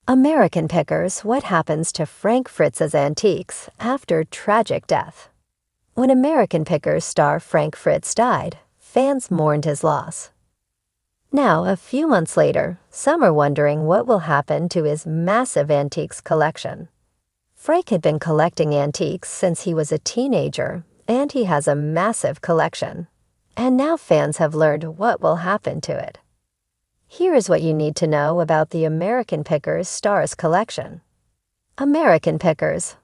American Pickers: What Happens to Frank Fritz's Antiques After Tragic Death. When American Pickers star Frank Fritz died, fans mourned his loss. Now, a few months later, some are wondering what will happen to his massive antiques collection. Frank had been collecting antiques since he was a teenager, and he has a massive collection. And now fans have learned what will happen to it. Here is what you need to know about the American Pickers Stars collection. American Pickers: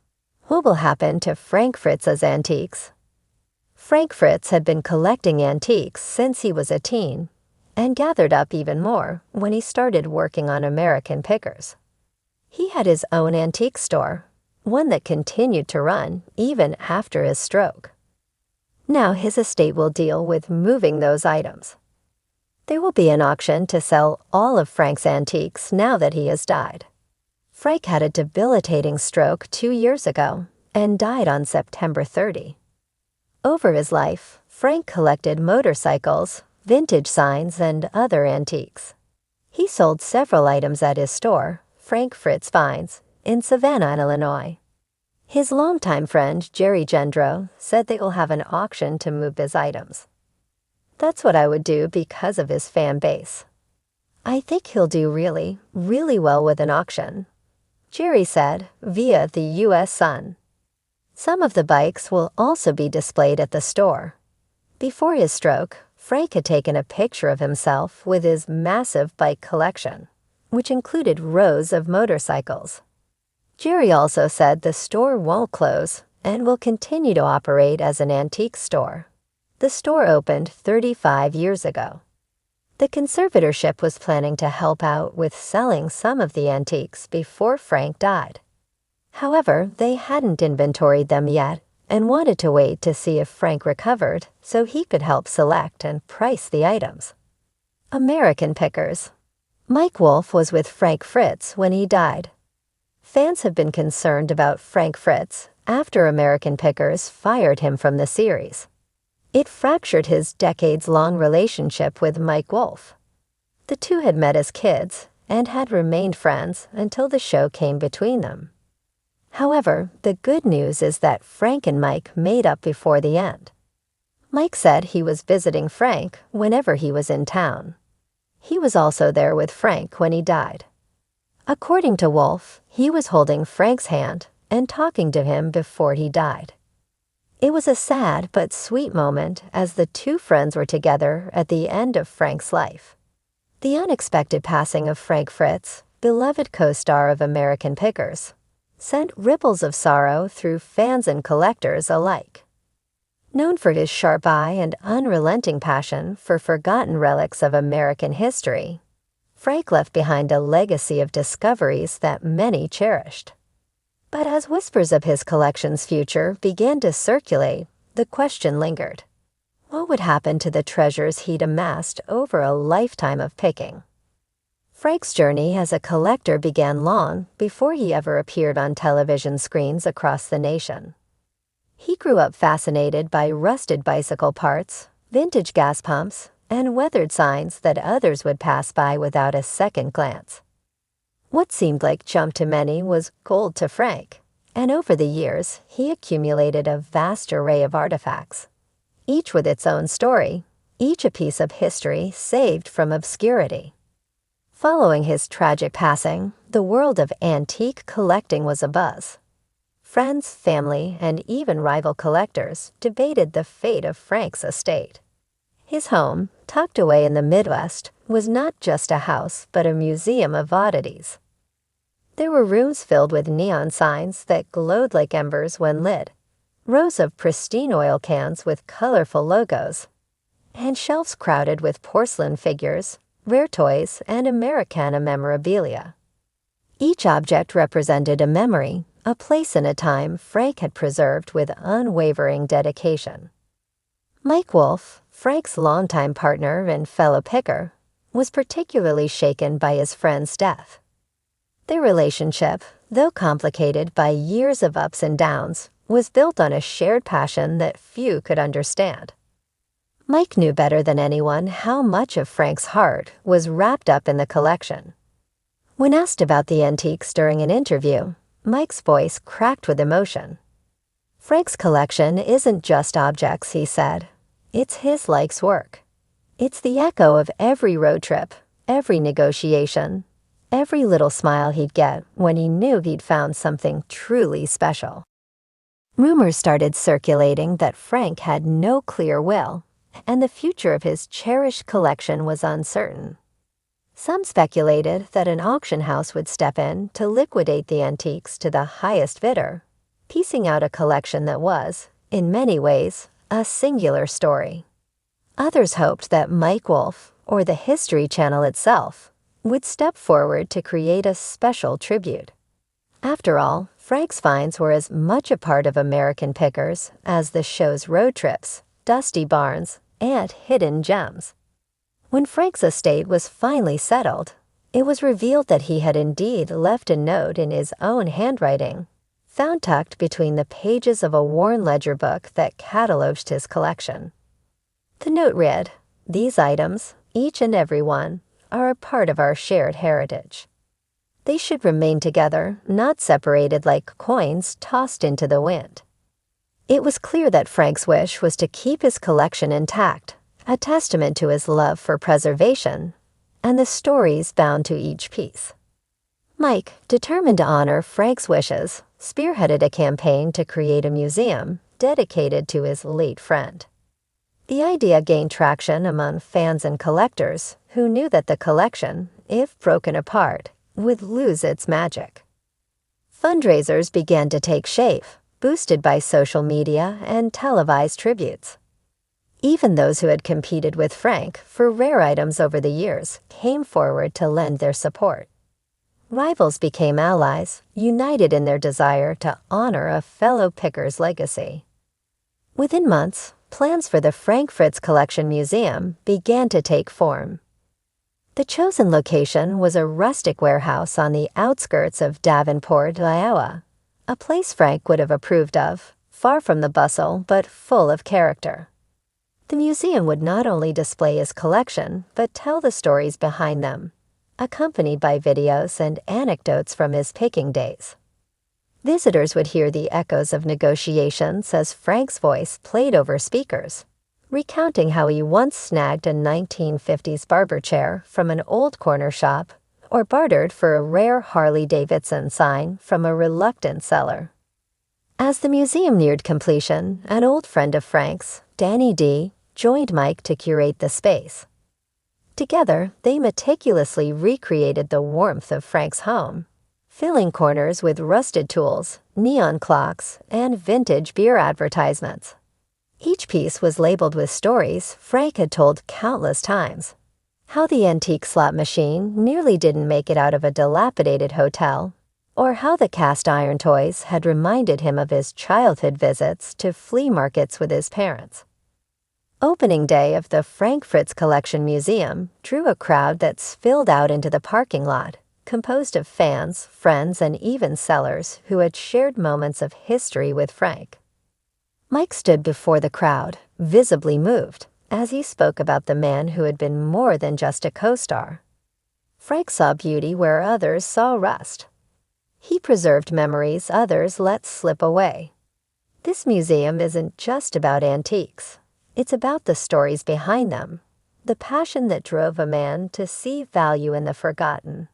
What will happen to Frank Fritz's antiques? Frank Fritz had been collecting antiques since he was a teen, and gathered up even more when he started working on American Pickers. He had his own antique store, one that continued to run even after his stroke. Now his estate will deal with moving those items. There will be an auction to sell all of Frank's antiques now that he has died. Frank had a debilitating stroke 2 years ago and died on September 30. Over his life, Frank collected motorcycles, vintage signs, and other antiques. He sold several items at his store, Frank Fritz Finds, in Savannah, Illinois. His longtime friend, Jerry Gendro, said they will have an auction to move his items. That's what I would do because of his fan base. I think he'll do really, really well with an auction, Jerry said via the U.S. Sun. Some of the bikes will also be displayed at the store. Before his stroke, Frank had taken a picture of himself with his massive bike collection, which included rows of motorcycles. Jerry also said the store won't close and will continue to operate as an antique store. The store opened 35 years ago. The conservatorship was planning to help out with selling some of the antiques before Frank died. However, they hadn't inventoried them yet and wanted to wait to see if Frank recovered so he could help select and price the items. American Pickers: Mike Wolfe was with Frank Fritz when he died. Fans have been concerned about Frank Fritz after American Pickers fired him from the series. It fractured his decades-long relationship with Mike Wolfe. The two had met as kids and had remained friends until the show came between them. However, the good news is that Frank and Mike made up before the end. Mike said he was visiting Frank whenever he was in town. He was also there with Frank when he died. According to Wolfe, he was holding Frank's hand and talking to him before he died. It was a sad but sweet moment as the two friends were together at the end of Frank's life. The unexpected passing of Frank Fritz, beloved co-star of American Pickers, sent ripples of sorrow through fans and collectors alike. Known for his sharp eye and unrelenting passion for forgotten relics of American history, Frank left behind a legacy of discoveries that many cherished. But as whispers of his collection's future began to circulate, the question lingered. What would happen to the treasures he'd amassed over a lifetime of picking? Frank's journey as a collector began long before he ever appeared on television screens across the nation. He grew up fascinated by rusted bicycle parts, vintage gas pumps, and weathered signs that others would pass by without a second glance. What seemed like junk to many was gold to Frank, and over the years he accumulated a vast array of artifacts, each with its own story, each a piece of history saved from obscurity. Following his tragic passing, the world of antique collecting was abuzz. Friends, family, and even rival collectors debated the fate of Frank's estate. His home, tucked away in the Midwest, was not just a house but a museum of oddities. There were rooms filled with neon signs that glowed like embers when lit, rows of pristine oil cans with colorful logos, and shelves crowded with porcelain figures, rare toys, and Americana memorabilia. Each object represented a memory, a place and a time Frank had preserved with unwavering dedication. Mike Wolfe, Frank's longtime partner and fellow picker, was particularly shaken by his friend's death. Their relationship, though complicated by years of ups and downs, was built on a shared passion that few could understand. Mike knew better than anyone how much of Frank's heart was wrapped up in the collection. When asked about the antiques during an interview, Mike's voice cracked with emotion. Frank's collection isn't just objects, he said. It's his life's work. It's the echo of every road trip, every negotiation, every little smile he'd get when he knew he'd found something truly special. Rumors started circulating that Frank had no clear will, and the future of his cherished collection was uncertain. Some speculated that an auction house would step in to liquidate the antiques to the highest bidder, piecing out a collection that was, in many ways, a singular story. Others hoped that Mike Wolfe, or the History Channel itself, would step forward to create a special tribute. After all, Frank's finds were as much a part of American Pickers as the show's road trips, dusty barns, and hidden gems. When Frank's estate was finally settled, it was revealed that he had indeed left a note in his own handwriting, found tucked between the pages of a worn ledger book that cataloged his collection. The note read, "These items, each and every one, are a part of our shared heritage. They should remain together, not separated like coins tossed into the wind." It was clear that Frank's wish was to keep his collection intact, a testament to his love for preservation and the stories bound to each piece. Mike, determined to honor Frank's wishes, spearheaded a campaign to create a museum dedicated to his late friend. The idea gained traction among fans and collectors who knew that the collection, if broken apart, would lose its magic. Fundraisers began to take shape, boosted by social media and televised tributes. Even those who had competed with Frank for rare items over the years came forward to lend their support. Rivals became allies, united in their desire to honor a fellow picker's legacy. Within months, plans for the Frank Fritz Collection Museum began to take form. The chosen location was a rustic warehouse on the outskirts of Davenport, Iowa, a place Frank would have approved of, far from the bustle but full of character. The museum would not only display his collection, but tell the stories behind them, accompanied by videos and anecdotes from his picking days. Visitors would hear the echoes of negotiations as Frank's voice played over speakers, recounting how he once snagged a 1950s barber chair from an old corner shop or bartered for a rare Harley-Davidson sign from a reluctant seller. As the museum neared completion, an old friend of Frank's, Danny D., joined Mike to curate the space. Together, they meticulously recreated the warmth of Frank's home, filling corners with rusted tools, neon clocks, and vintage beer advertisements. Each piece was labeled with stories Frank had told countless times. How the antique slot machine nearly didn't make it out of a dilapidated hotel, or how the cast iron toys had reminded him of his childhood visits to flea markets with his parents. Opening day of the Frank Fritz Collection Museum drew a crowd that spilled out into the parking lot, composed of fans, friends, and even sellers who had shared moments of history with Frank. Mike stood before the crowd, visibly moved, as he spoke about the man who had been more than just a co-star. Frank saw beauty where others saw rust. He preserved memories others let slip away. This museum isn't just about antiques. It's about the stories behind them, the passion that drove a man to see value in the forgotten.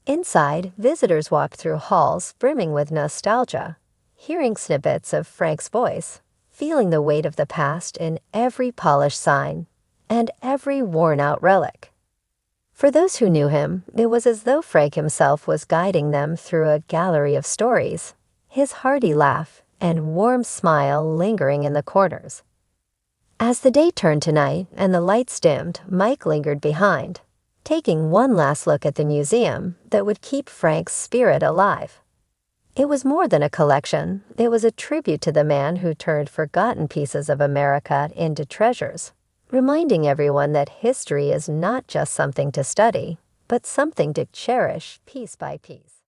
Inside, visitors walked through halls brimming with nostalgia, hearing snippets of Frank's voice, feeling the weight of the past in every polished sign and every worn-out relic. For those who knew him, it was as though Frank himself was guiding them through a gallery of stories, his hearty laugh and warm smile lingering in the corners. As the day turned to night and the lights dimmed, Mike lingered behind, taking one last look at the museum that would keep Frank's spirit alive. It was more than a collection. It was a tribute to the man who turned forgotten pieces of America into treasures, reminding everyone that history is not just something to study, but something to cherish piece by piece.